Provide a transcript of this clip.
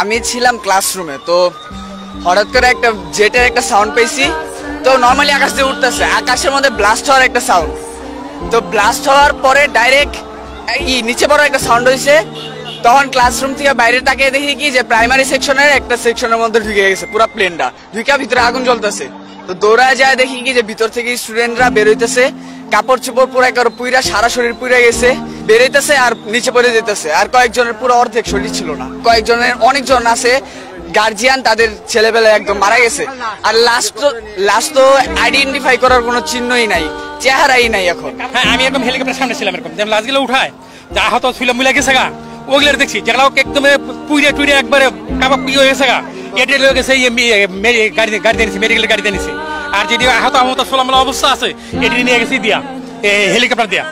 আমি ছিলাম ক্লাসরুমে, তো হঠাৎ করে একটা জেটের একটা সাউন্ড পেয়েছি। তো নর্মালি আকাশ দিয়ে উঠতেছে, আকাশের মধ্যে ব্লাস্ট হওয়ার একটা সাউন্ড। তো ব্লাস্ট হওয়ার পরে ডাইরেক্ট নিচে বড় একটা সাউন্ড হয়েছে। তখন ক্লাসরুম থেকে বাইরে তাকিয়ে দেখি কি যে প্রাইমারি সেকশনের একটা সেকশনের মধ্যে ঢুকে গেছে পুরো প্লেনটা, ঢুকে ভিতরে আগুন জ্বলতেছে। তো দৌড়ায় যায় দেখি কি যে ভিতর থেকে স্টুডেন্টরা বের হইতেছে, কাপড় চোপড় পুরো একেবারে পুইরা, সারা শরীর পুইরা গেছে, বের হইতেছে আর নিচে পড়ে যেতেছে। আর কয়েকজনের পুরো অর্ধেক শরীর ছিল না, কয়েকজনের অনেকজন আছে গার্জিয়ান, তাদের ছেলেবেলা একদম মারা গেছে। আর লাস্ট তো আইডেন্টিফাই করার কোনো চিহ্নই নাই, চেহারাই নাই এখন। হ্যাঁ, আমি একদম হেলিকপ্টার সামনে ছিলাম, এরকম যেমন লাশগুলো উঠায় যা আহত ছিল মিলে গেছে গা, ওগুলো দেখছি যেগুলো একদম পুইরে টুইরে একবারে কাবাব পুড়ে হয়ে গেছে গা, এটা লয়ে গেছে গাড়ি নিয়েছে, মেডিকেল গাড়িতে নিয়েছে। আর যেটি আহত সোলামলা অবস্থা আছে এটি নিয়ে গেছি দিয়া হেলিকপ্টার দিয়া।